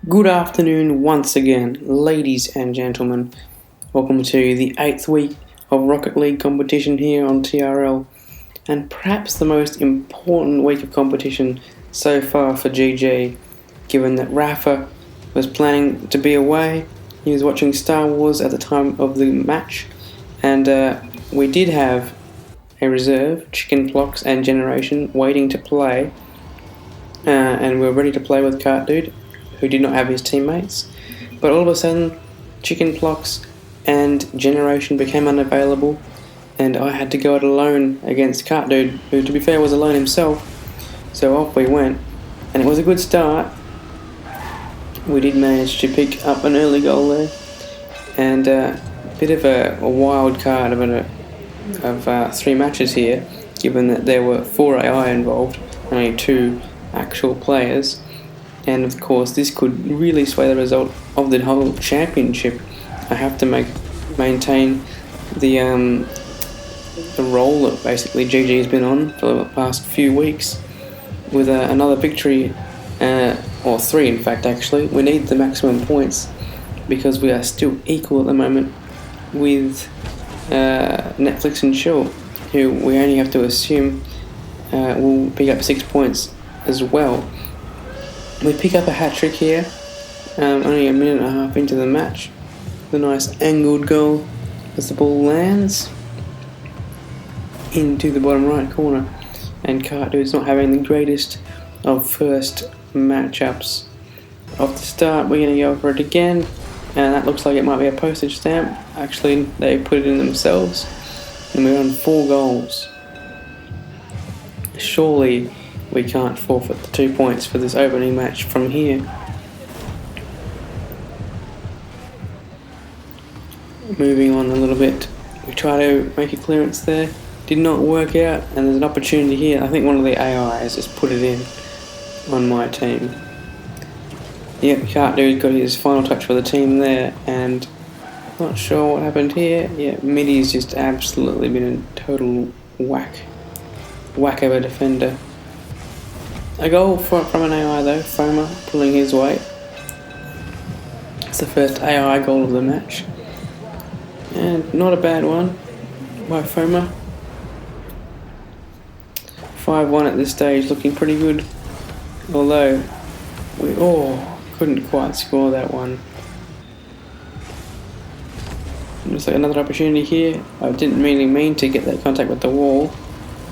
Good afternoon once again, ladies and gentlemen. Welcome to the 8th week of Rocket League competition here on TRL, and perhaps the most important week of competition so far for GG, given that Rafa was planning to be away. He was watching Star Wars at the time of the match, and we did have a reserve, Chicken Plox and Generation, waiting to play, and we were ready to play with Cart Dude, who did not have his teammates. But all of a sudden, Chicken Plox and Generation became unavailable, and I had to go it alone against Cart Dude, who, to be fair, was alone himself. So off we went, and it was a good start. We did manage to pick up an early goal there, and a bit of a wild card of 3 matches here, given that there were 4 AI involved, only 2 actual players. And of course, this could really sway the result of the whole championship. I have to maintain the role that basically GG has been on for the past few weeks, with another victory, or 3 in fact actually. We need the maximum points because we are still equal at the moment with Netflix and Chill, who we only have to assume will pick up 6 points as well. We pick up a hat-trick here, only a minute and a half into the match. The nice angled goal as the ball lands into the bottom right corner, and Cart Dude's not having the greatest of first matchups. Off the start, we're going to go for it again, and that looks like it might be a postage stamp. Actually, they put it in themselves, and we're on 4 goals. Surely we can't forfeit the 2 points for this opening match from here. Moving on a little bit, we try to make a clearance there, did not work out, and there's an opportunity here. I think one of the AIs just put it in on my team. Yep, Cart Dude got his final touch for the team there, and not sure what happened here. Yeah, Midi's just absolutely been a total whack of a defender. A goal from an AI though, Foma pulling his weight. It's the first AI goal of the match, and not a bad one by Foma. 5-1 at this stage, looking pretty good, although we couldn't quite score that one. Looks like another opportunity here. I didn't really mean to get that contact with the wall,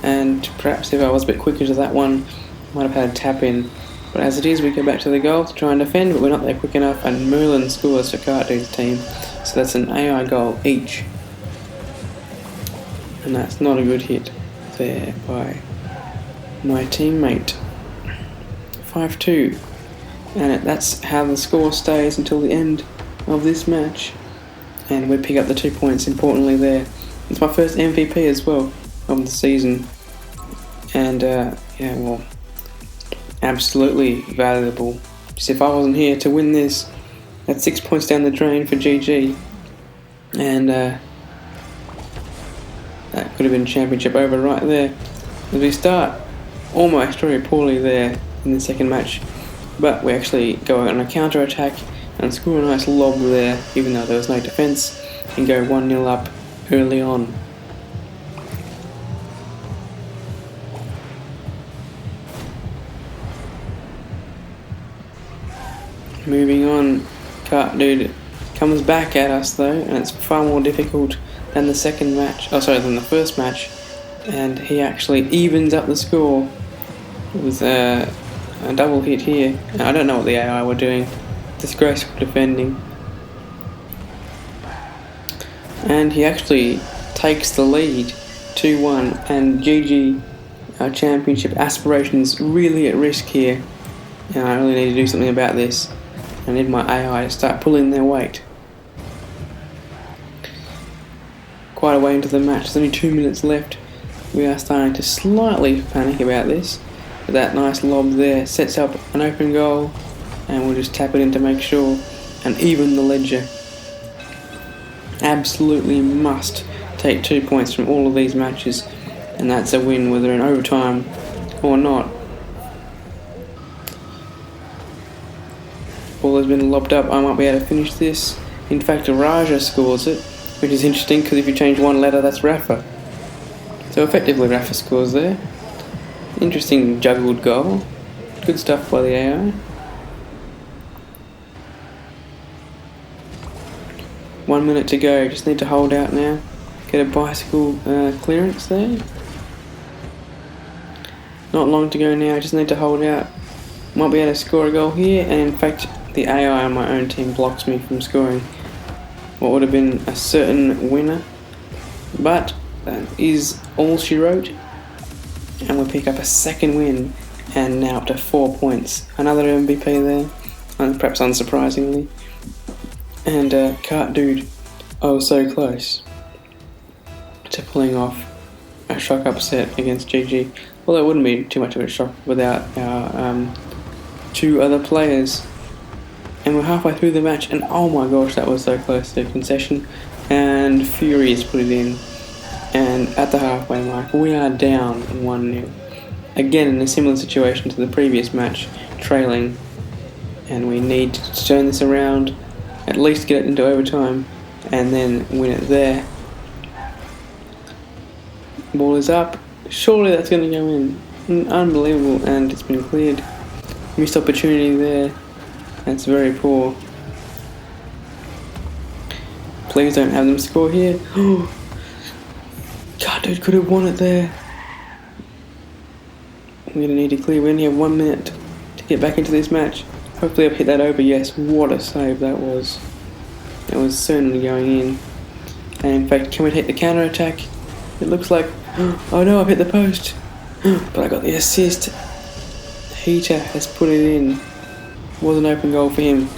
and perhaps if I was a bit quicker to that one, might have had a tap in. But as it is, we go back to the goal to try and defend, but we're not there quick enough, and Merlin scores for Cart Dude's team. So that's an AI goal each, and that's not a good hit there by my teammate. 5-2, and that's how the score stays until the end of this match, and we pick up the 2 points importantly there. It's my first MVP as well of the season, and absolutely valuable. Just if I wasn't here to win this, that's 6 points down the drain for GG, and that could have been championship over right there. As we start almost very poorly there in the second match, but we actually go on a counter attack and score a nice lob there, even though there was no defence, and go 1-0 up early on. Moving on, Cart Dude comes back at us though, and it's far more difficult than the first match, and he actually evens up the score with a double hit here. And I don't know what the AI were doing, disgraceful defending, and he actually takes the lead 2-1, and GG, our championship aspirations really at risk here, and I really need to do something about this. I need my AI to start pulling their weight. Quite a way into the match, there's only 2 minutes left. We are starting to slightly panic about this, but that nice lob there sets up an open goal, and we'll just tap it in to make sure and even the ledger. Absolutely must take 2 points from all of these matches, and that's a win whether in overtime or not. Ball has been lobbed up. I might be able to finish this. In fact, Raja scores it, which is interesting because if you change one letter, that's Rafa. So effectively, Rafa scores there. Interesting juggled goal. Good stuff by the AI. One minute to go. Just need to hold out now. Get a bicycle clearance there. Not long to go now. Just need to hold out. Might be able to score a goal here. And in fact, the AI on my own team blocks me from scoring what would have been a certain winner. But that is all she wrote. And we pick up a second win. And now up to 4 points. Another MVP there. Perhaps unsurprisingly. And Cart Dude, oh so close to pulling off a shock upset against GG. Well, it wouldn't be too much of a shock without our two other players. And we're halfway through the match, and oh my gosh, that was so close to concession. And Fury has put it in. And at the halfway mark, we are down 1-0. Again, in a similar situation to the previous match, trailing. And we need to turn this around, at least get it into overtime, and then win it there. Ball is up. Surely that's going to go in. Unbelievable, and it's been cleared. Missed opportunity there. That's very poor. Please don't have them score here. God, dude, could have won it there. We're going to need to clear. We only have 1 minute to get back into this match. Hopefully I've hit that over. Yes, what a save that was. That was certainly going in. And in fact, can we take the counter attack? It looks like, oh no, I've hit the post. But I got the assist. Heater has put it in. Was an open goal for him.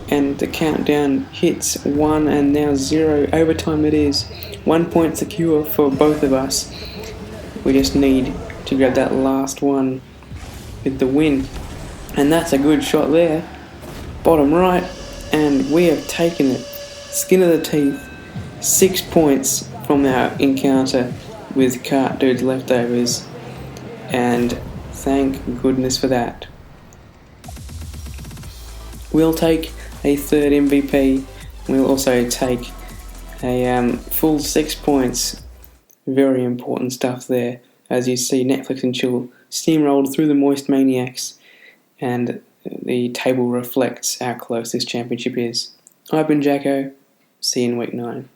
And the countdown hits 1 and now 0. Overtime it is. 1 point secure for both of us. We just need to grab that last one with the win. And that's a good shot there. Bottom right. And we have taken it. Skin of the teeth. 6 points from our encounter with Cart Dude's leftovers. And thank goodness for that. We'll take a third MVP. We'll also take a full 6 points. Very important stuff there. As you see, Netflix and Chill steamrolled through the Moist Maniacs. And the table reflects how close this championship is. I've been Jacko. See you in week 9.